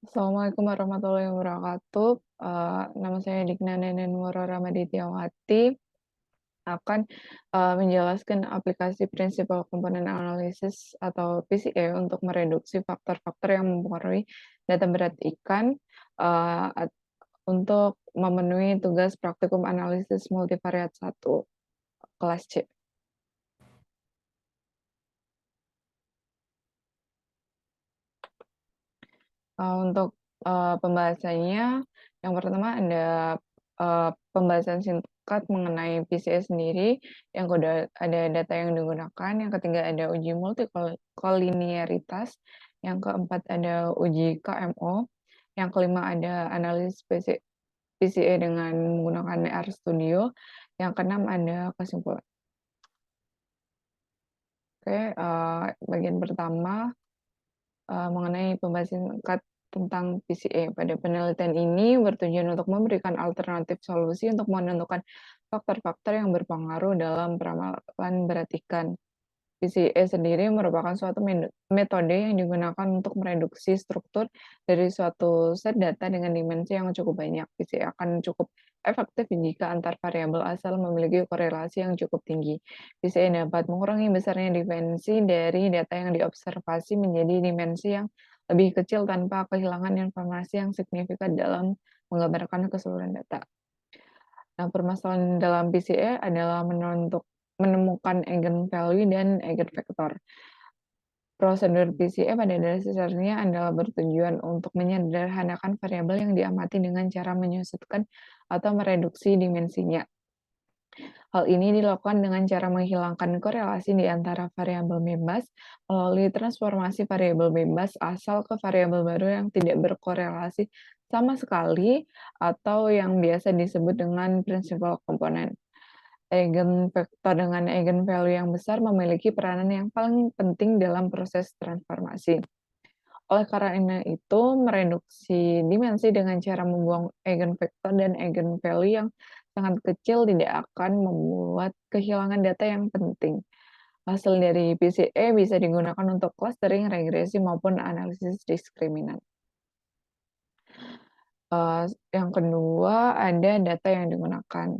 Assalamualaikum warahmatullahi wabarakatuh. Nama saya Digna Nenenworo Ramaditiawati, akan menjelaskan aplikasi Principal Component Analysis atau PCA untuk mereduksi faktor-faktor yang mempengaruhi data berat ikan untuk memenuhi tugas praktikum analisis multivariat 1 kelas C. Untuk pembahasannya, yang pertama ada pembahasan singkat mengenai PCA sendiri, yang kedua ada data yang digunakan, yang ketiga ada uji multikolinearitas, yang keempat ada uji KMO, yang kelima ada analisis PCA dengan menggunakan RStudio, yang keenam ada kesimpulan. Oke, bagian pertama mengenai pembahasan singkat tentang PCA. Pada penelitian ini bertujuan untuk memberikan alternatif solusi untuk menentukan faktor-faktor yang berpengaruh dalam peramalan berat ikan. PCA sendiri merupakan suatu metode yang digunakan untuk mereduksi struktur dari suatu set data dengan dimensi yang cukup banyak. PCA akan cukup efektif jika antar variabel asal memiliki korelasi yang cukup tinggi. PCA dapat mengurangi besarnya dimensi dari data yang diobservasi menjadi dimensi yang lebih kecil tanpa kehilangan informasi yang signifikan dalam menggambarkan keseluruhan data. Nah, permasalahan dalam PCA adalah menemukan eigenvalue dan eigenvektor. Prosedur PCA pada dasarnya adalah bertujuan untuk menyederhanakan variabel yang diamati dengan cara menyusutkan atau mereduksi dimensinya. Hal ini dilakukan dengan cara menghilangkan korelasi di antara variabel bebas melalui transformasi variabel bebas asal ke variabel baru yang tidak berkorelasi sama sekali atau yang biasa disebut dengan principal component. Eigenvektor dengan eigenvalue yang besar memiliki peranan yang paling penting dalam proses transformasi. Oleh karena itu, mereduksi dimensi dengan cara membuang eigenvektor dan eigenvalue yang sangat kecil tidak akan membuat kehilangan data yang penting. Hasil dari PCA bisa digunakan untuk clustering, regresi, maupun analisis diskriminan. Yang kedua, ada data yang digunakan.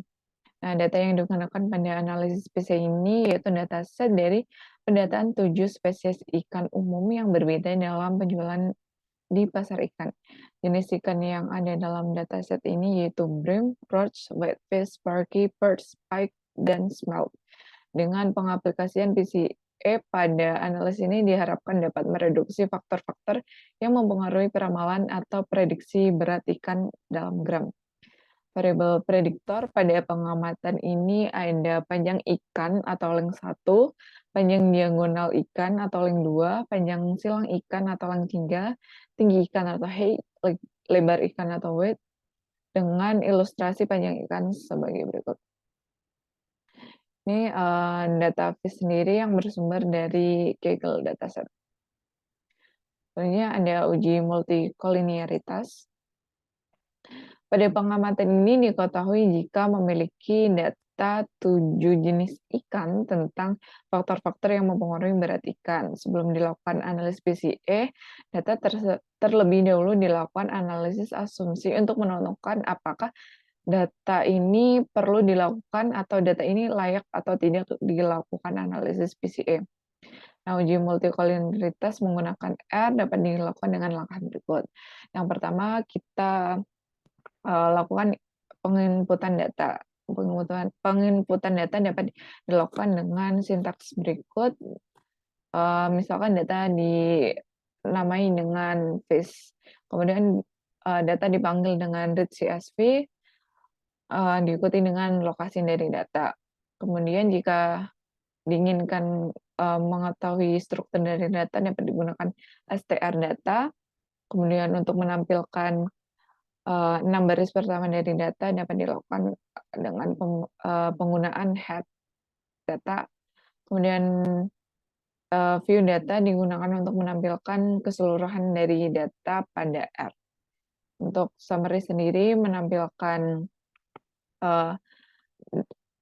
Nah, data yang digunakan pada analisis PCA ini yaitu dataset dari pendataan 7 spesies ikan umum yang berbeda dalam penjualan di pasar ikan. Jenis ikan yang ada dalam dataset ini yaitu bream, roach, whitefish, sparky, perch, pike, dan smelt. Dengan pengaplikasian PCA pada analisis ini diharapkan dapat mereduksi faktor-faktor yang mempengaruhi peramalan atau prediksi berat ikan dalam gram. Variabel prediktor pada pengamatan ini ada panjang ikan atau leng 1, panjang diagonal ikan atau leng 2, panjang silang ikan atau leng 3, tinggi ikan atau height, lebar ikan atau width, dengan ilustrasi panjang ikan sebagai berikut. Ini data fish sendiri yang bersumber dari Kaggle dataset. Selanjutnya ada uji multikolinearitas. Pada pengamatan ini diketahui jika memiliki data 7 jenis ikan tentang faktor-faktor yang mempengaruhi berat ikan. Sebelum dilakukan analisis PCA, data terlebih dahulu dilakukan analisis asumsi untuk menentukan apakah data ini perlu dilakukan atau data ini layak atau tidak dilakukan analisis PCA. Nah, uji multikolinearitas menggunakan R dapat dilakukan dengan langkah berikut. Yang pertama, kita lakukan penginputan data. Penginputan data dapat dilakukan dengan sintaks berikut. Misalkan data dinamai dengan fish, kemudian data dipanggil dengan read CSV, diikuti dengan lokasi dari data. Kemudian jika diinginkan mengetahui struktur dari data dapat digunakan str data. Kemudian untuk menampilkan 6 baris pertama dari data dapat dilakukan dengan penggunaan head data. Kemudian view data digunakan untuk menampilkan keseluruhan dari data pada R. Untuk summary sendiri menampilkan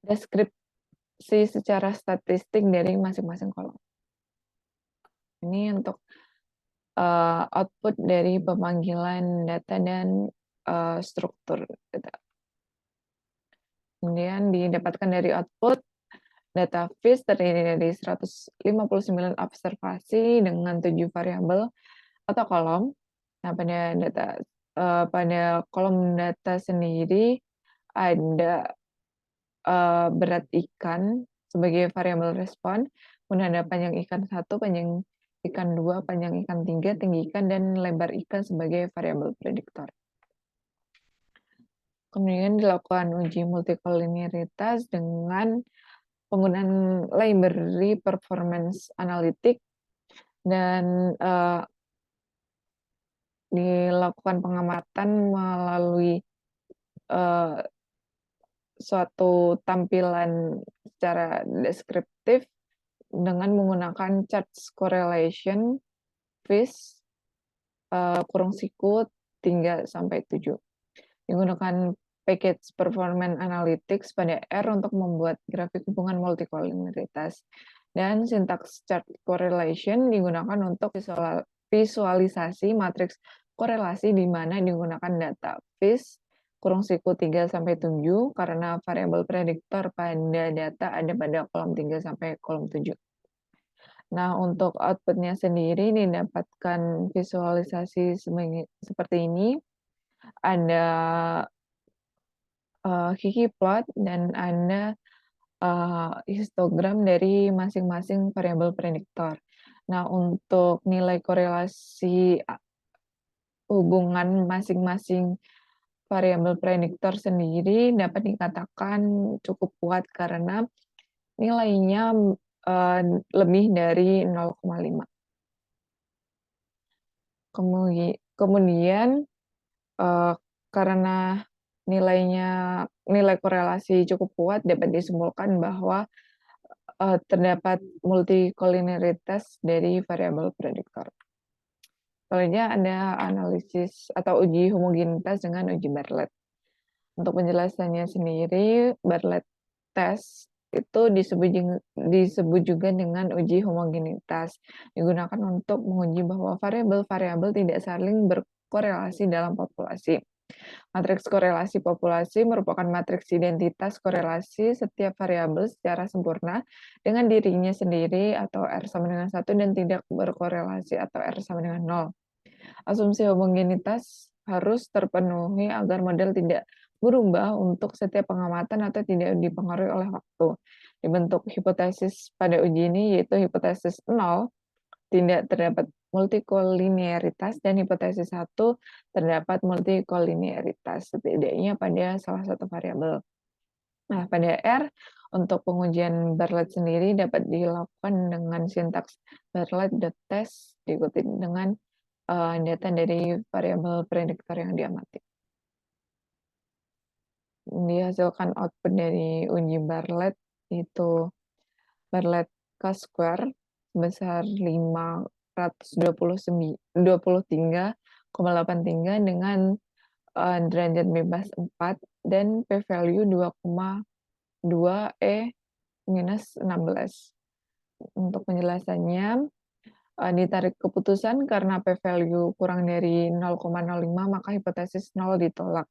deskripsi secara statistik dari masing-masing kolom. Ini untuk output dari pemanggilan data dan struktur gitu. Kemudian didapatkan dari output data FIS terdiri dari 159 observasi dengan 7 variabel atau kolom. Nah, pada kolom data sendiri ada berat ikan sebagai variabel respon, kemudian ada panjang ikan 1, panjang ikan 2, panjang ikan 3, tinggi ikan, dan lebar ikan sebagai variabel prediktor. Kemudian dilakukan uji multikolinearitas dengan penggunaan library performance analytic dan dilakukan pengamatan melalui suatu tampilan secara deskriptif dengan menggunakan charts correlation FIS kurung siku 3-7. Digunakan package performance analytics pada R untuk membuat grafik hubungan multikolinearitas. Dan sintaks chart correlation digunakan untuk visualisasi matriks korelasi di mana digunakan data FIS kurung siku 3-7 karena variabel prediktor pada data ada pada kolom 3 sampai kolom 7. Nah, untuk output-nya sendiri didapatkan visualisasi seperti ini. Ada Ggplot dan ada histogram dari masing-masing variabel prediktor. Nah, untuk nilai korelasi hubungan masing-masing variabel prediktor sendiri dapat dikatakan cukup kuat karena nilainya lebih dari 0,5. Kemudian karena nilai korelasi cukup kuat dapat disimpulkan bahwa terdapat multikolinearitas dari variabel prediktor. Selanjutnya ada analisis atau uji homogenitas dengan uji Bartlett. Untuk penjelasannya sendiri, Bartlett test itu disebut juga dengan uji homogenitas. Digunakan untuk menguji bahwa variabel-variabel tidak saling berkorelasi dalam populasi. Matriks korelasi populasi merupakan matriks identitas korelasi setiap variabel secara sempurna dengan dirinya sendiri atau R sama dengan 1 dan tidak berkorelasi atau R sama dengan 0. Asumsi homogenitas harus terpenuhi agar model tidak berubah untuk setiap pengamatan atau tidak dipengaruhi oleh waktu. Dibentuk hipotesis pada uji ini yaitu hipotesis 0, tidak terdapat multikolinearitas, dan hipotesis 1 terdapat multikolinearitas setidaknya pada salah satu variabel. Nah, pada R, untuk pengujian Bartlett sendiri dapat dilakukan dengan sintaks Bartlett.test diikuti dengan data dari variabel prediktor yang diamati. Dihasilkan output dari uji Bartlett itu Bartlett Chi-square sebesar 523,83 dengan derajat bebas 4 dan p-value 2,2 E minus 16. Untuk penjelasannya, ditarik keputusan karena p-value kurang dari 0,05 maka hipotesis 0 ditolak.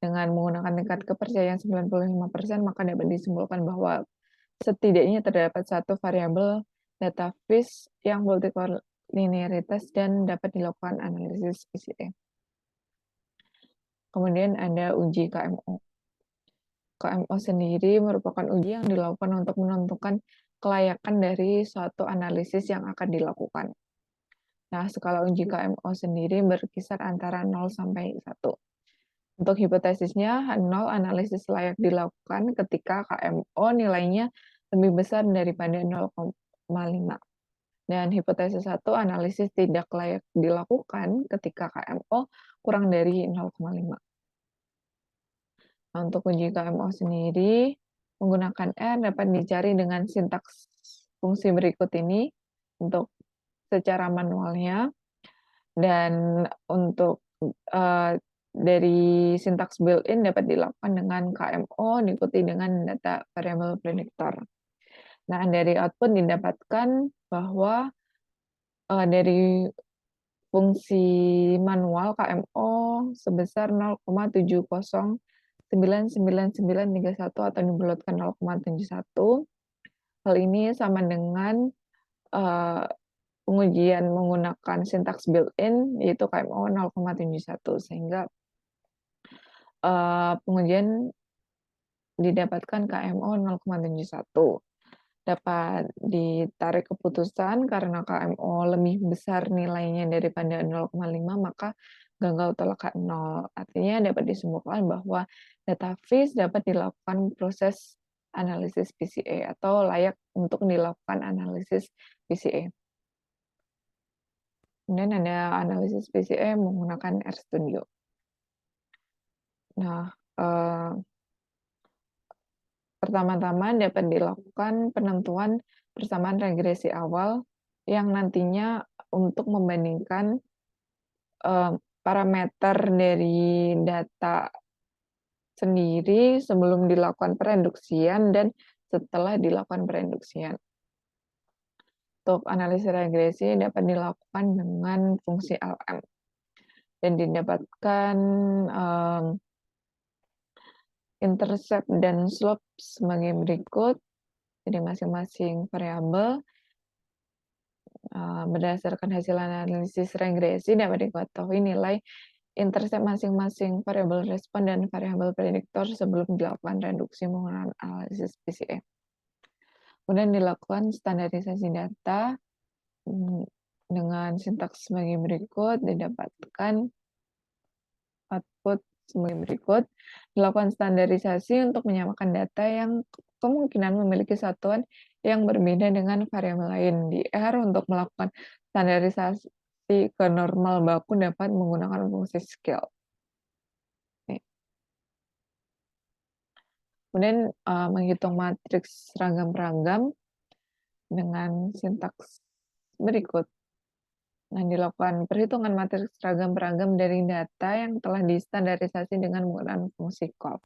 Dengan menggunakan tingkat kepercayaan 95%, maka dapat disimpulkan bahwa setidaknya terdapat satu variabel data FIS yang multikolinearitas dan dapat dilakukan analisis PCA. Kemudian ada uji KMO. KMO sendiri merupakan uji yang dilakukan untuk menentukan kelayakan dari suatu analisis yang akan dilakukan. Nah, skala uji KMO sendiri berkisar antara 0 sampai 1. Untuk hipotesisnya, 0 analisis layak dilakukan ketika KMO nilainya lebih besar daripada 0,5. Dan hipotesis 1 analisis tidak layak dilakukan ketika KMO kurang dari 0,5. Nah, untuk uji KMO sendiri, menggunakan R dapat dicari dengan sintaks fungsi berikut ini untuk secara manualnya. Dan untuk dari sintaks built-in dapat dilakukan dengan KMO diikuti dengan data variabel prediktor. Nah, dari output didapatkan bahwa dari fungsi manual KMO sebesar 0,709991 atau dibulatkan 0,71. Hal ini sama dengan, eee, pengujian menggunakan sintaks built-in yaitu KMO 0,71 sehingga, pengujian didapatkan KMO 0,71. Dapat ditarik keputusan karena KMO lebih besar nilainya daripada 0,5 maka gagal utolak 0. Artinya dapat disimpulkan bahwa data FISH dapat dilakukan proses analisis PCA atau layak untuk dilakukan analisis PCA. Kemudian ada analisis PCA menggunakan RStudio. Nah, pertama-tama dapat dilakukan penentuan persamaan regresi awal yang nantinya untuk membandingkan, parameter dari data sendiri sebelum dilakukan pendeduksian dan setelah dilakukan pendeduksian. Untuk analisis regresi dapat dilakukan dengan fungsi LM dan didapatkan, intercept dan slope sebagai berikut. Jadi masing-masing variabel, berdasarkan hasil analisis regresi dapat diketahui nilai intercept masing-masing variabel respon dan variabel prediktor sebelum dilakukan reduksi menggunakan analisis PCA. Kemudian dilakukan standarisasi data, dengan sintaks sebagai berikut, didapatkan output sebagai berikut. Dilakukan standarisasi untuk menyamakan data yang kemungkinan memiliki satuan yang berbeda dengan variabel lain. Di R untuk melakukan standarisasi ke normal baku dapat menggunakan fungsi scale. Kemudian menghitung matriks ragam-ragam dengan sintaks berikut. Nah, dilakukan perhitungan matriks ragam-ragam dari data yang telah distandarisasi dengan menggunakan fungsi call.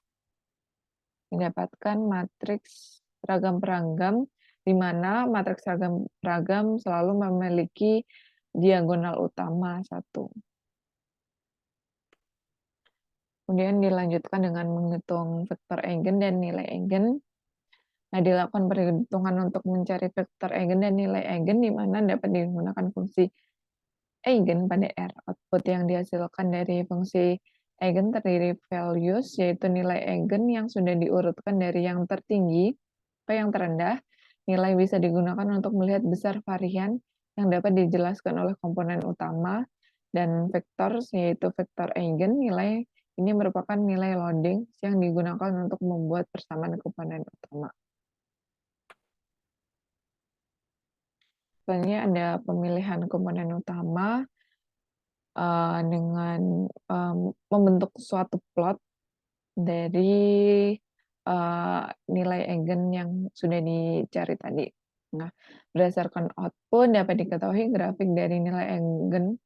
Didapatkan matriks ragam-ragam di mana matriks ragam-ragam selalu memiliki diagonal utama 1. Kemudian dilanjutkan dengan menghitung vektor eigen dan nilai eigen. Nah, dilakukan perhitungan untuk mencari vektor eigen dan nilai eigen di mana dapat digunakan fungsi eigen pada R. Output yang dihasilkan dari fungsi eigen terdiri values, yaitu nilai eigen yang sudah diurutkan dari yang tertinggi ke yang terendah. Nilai bisa digunakan untuk melihat besar varian yang dapat dijelaskan oleh komponen utama, dan vektor, yaitu vektor eigen. Nilai ini merupakan nilai loading yang digunakan untuk membuat persamaan komponen utama. Selanjutnya ada pemilihan komponen utama dengan membentuk suatu plot dari nilai eigen yang sudah dicari tadi. Nah, berdasarkan output dapat diketahui grafik dari nilai eigen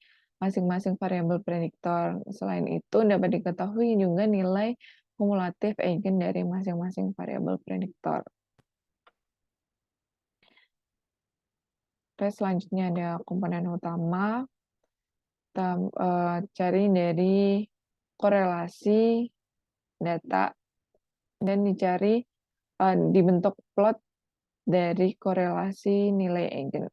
masing-masing variabel prediktor. Selain itu dapat diketahui juga nilai kumulatif eigen dari masing-masing variabel prediktor. Terus selanjutnya ada komponen utama. Kita cari dari korelasi data dan dicari dibentuk plot dari korelasi nilai eigen.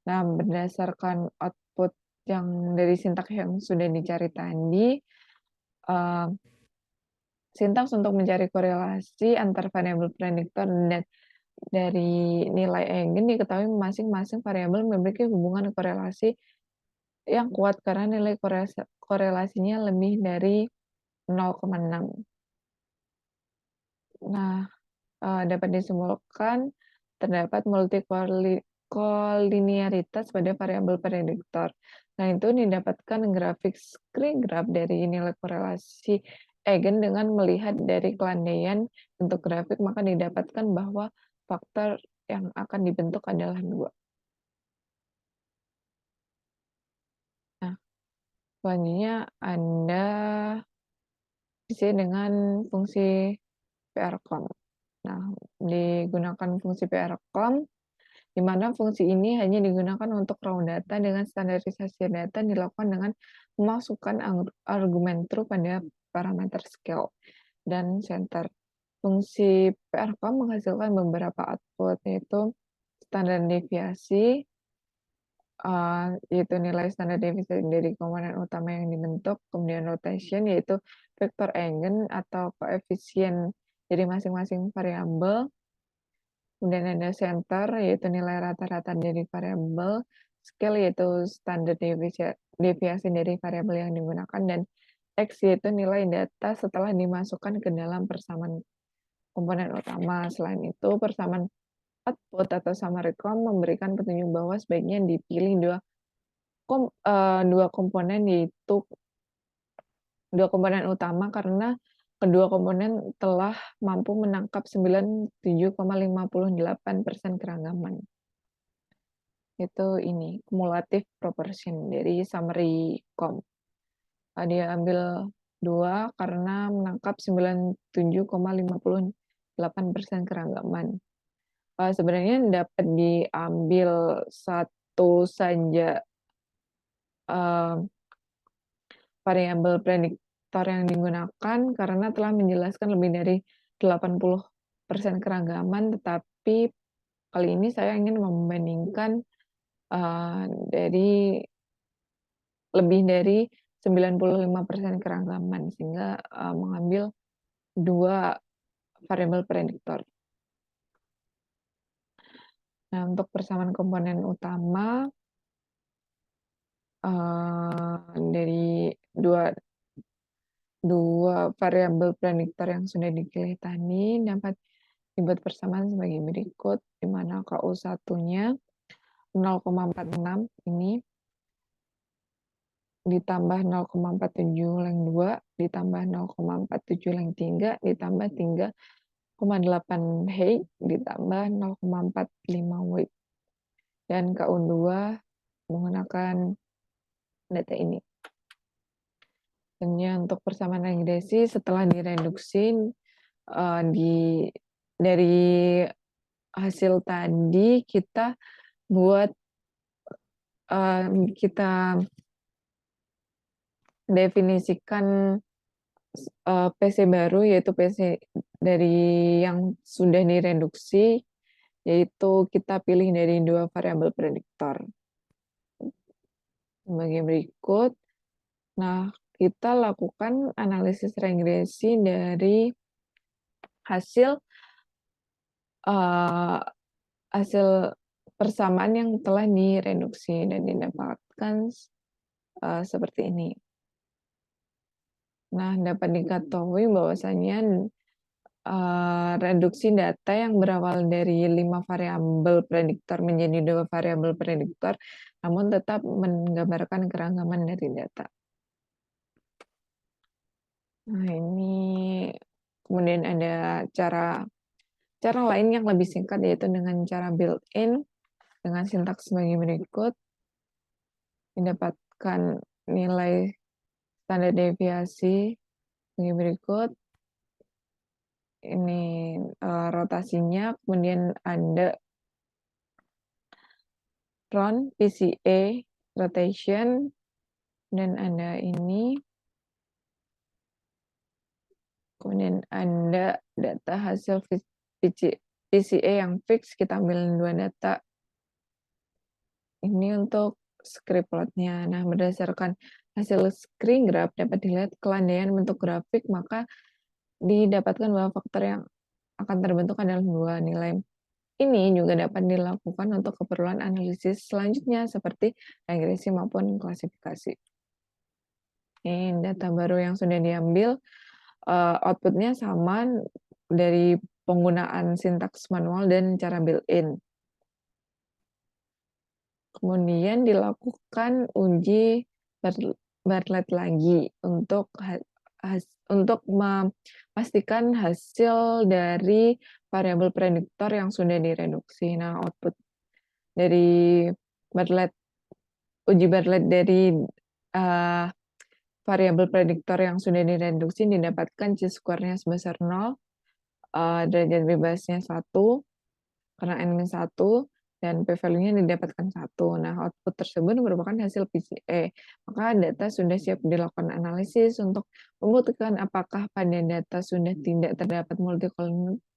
Nah, berdasarkan output yang dari sintaks yang sudah dicari tadi, sintaks untuk mencari korelasi antar variabel prediktor dan dari nilai eigen diketahui masing-masing variabel memiliki hubungan korelasi yang kuat karena nilai korelasinya lebih dari 0,6. Nah, dapat disimpulkan terdapat multikolinearitas pada variabel prediktor. Nah, itu didapatkan grafik screen graph dari nilai korelasi eigen dengan melihat dari kelandaian bentuk grafik, maka didapatkan bahwa faktor yang akan dibentuk adalah 2. Nah, selanjutnya ada isi dengan fungsi PRCOM. Nah, digunakan fungsi PRCOM di mana fungsi ini hanya digunakan untuk raw data dengan standarisasi data dilakukan dengan memasukkan argumen true pada parameter scale dan center. Fungsi PRCOM menghasilkan beberapa output, yaitu standar deviasi, yaitu nilai standar deviasi dari komponen utama yang dibentuk, kemudian rotation, yaitu vektor eigen atau koefisien dari masing-masing variabel, kemudian ada center, yaitu nilai rata-rata dari variabel, scale, yaitu standar deviasi dari variabel yang digunakan, dan X, yaitu nilai data setelah dimasukkan ke dalam persamaan komponen utama. Selain itu, persamaan output atau summary com memberikan petunjuk bahwa sebaiknya dipilih dua komponen, yaitu dua komponen utama, karena kedua komponen telah mampu menangkap 97,58% keragaman. Itu ini cumulative proportion dari summary com. Dia ambil 2 karena menangkap 97,58% keragaman. Sebenarnya dapat diambil satu saja variabel prediktor yang digunakan karena telah menjelaskan lebih dari 80% keragaman, tetapi kali ini saya ingin membandingkan dari lebih dari 95% keragaman, sehingga mengambil 2 variabel prediktor. Nah, untuk persamaan komponen utama dari dua variabel prediktor yang sudah dikilitani dapat dibuat persamaan sebagai berikut, di mana KU1-nya 0,46 ini ditambah 0,47 leng 2 ditambah 0,47 leng 3 ditambah 3,8 Hz ditambah 0,45 W. Dan KU2 menggunakan data ini. Tentunya untuk persamaan regresi setelah direduksi dari hasil tadi kita buat kita definisikan PC baru, yaitu PC dari yang sudah direduksi, yaitu kita pilih dari 2 variabel prediktor sebagai berikut. Nah, kita lakukan analisis regresi dari hasil persamaan yang telah direduksi dan didapatkan seperti ini. Nah, dapat diketahui bahwasanya reduksi data yang berawal dari 5 variabel prediktor menjadi 2 variabel prediktor, namun tetap menggambarkan keragaman dari data. Nah, ini kemudian ada cara lain yang lebih singkat, yaitu dengan cara built-in dengan sintaks sebagai berikut. Didapatkan nilai standar deviasi sebagai berikut. Ini rotasinya, kemudian ada RON, PCA, rotation, dan ada ini. Kemudian ada data hasil PCA yang fix, kita ambil 2 data. Ini untuk script plotnya. Nah, berdasarkan hasil screen graph dapat dilihat kelandaian bentuk grafik, maka didapatkan bahwa faktor yang akan terbentuk adalah 2 nilai. Ini juga dapat dilakukan untuk keperluan analisis selanjutnya seperti regresi maupun klasifikasi. Ini data baru yang sudah diambil, outputnya sama dari penggunaan sintaks manual dan cara built-in. Kemudian dilakukan uji Bartlett lagi untuk memastikan hasil dari variabel prediktor yang sudah direduksi. Nah, output dari uji Bartlett dari variabel prediktor yang sudah direduksi didapatkan chi-square-nya sebesar 0, derajat bebasnya 1, karena n-1, dan p-value-nya didapatkan 1. Nah, output tersebut merupakan hasil PCA. Maka data sudah siap dilakukan analisis untuk membuktikan apakah pada data sudah tidak terdapat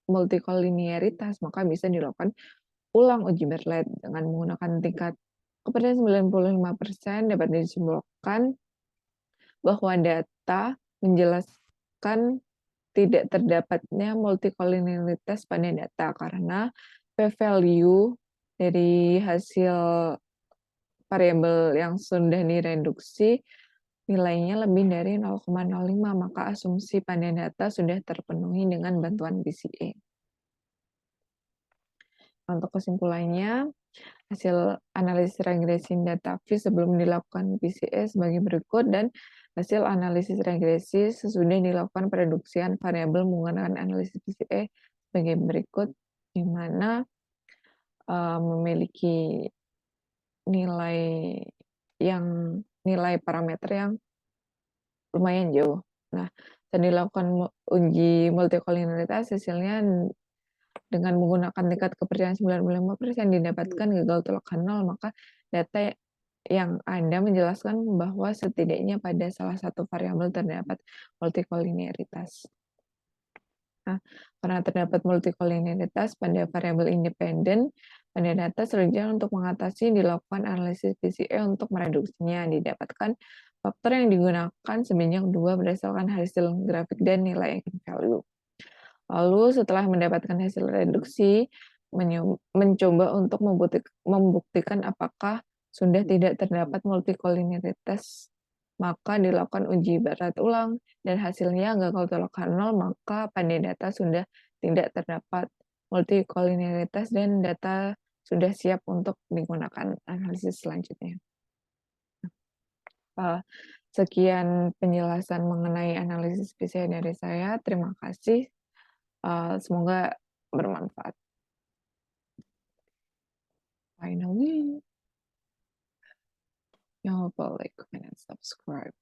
multikolinearitas, maka bisa dilakukan ulang uji Bartlett dengan menggunakan tingkat kepercayaan 95% dapat disimpulkan bahwa data menjelaskan tidak terdapatnya multikolinearitas pada data karena p-value dari hasil variabel yang sudah direduksi nilainya lebih dari 0,05, maka asumsi pada data sudah terpenuhi dengan bantuan PCA. Untuk kesimpulannya, hasil analisis regresi data V sebelum dilakukan PCA sebagai berikut, dan hasil analisis regresi sesudah dilakukan pereduksian variabel menggunakan analisis PCA sebagai berikut, di mana memiliki nilai parameter yang lumayan jauh. Nah, setelah dilakukan uji multikolinearitas, hasilnya dengan menggunakan tingkat kepercayaan 95% didapatkan gagal tolak 0, maka data yang ada menjelaskan bahwa setidaknya pada salah satu variabel terdapat multikolinearitas. Nah, karena terdapat multikolinearitas pada variabel independen pada data, selanjutnya untuk mengatasi dilakukan analisis PCA untuk mereduksinya. Didapatkan faktor yang digunakan sebanyak 2 berdasarkan hasil grafik dan nilai eigenvalue. Lalu setelah mendapatkan hasil reduksi, mencoba untuk membuktikan apakah sudah tidak terdapat multikolinearitas, maka dilakukan uji Bartlett ulang dan hasilnya gagal tolak 0, maka pada data sudah tidak terdapat multikolinearitas dan data sudah siap untuk digunakan analisis selanjutnya. Sekian penjelasan mengenai analisis PCA dari saya. Terima kasih. Semoga bermanfaat. Finally, jangan lupa like, comment, and subscribe.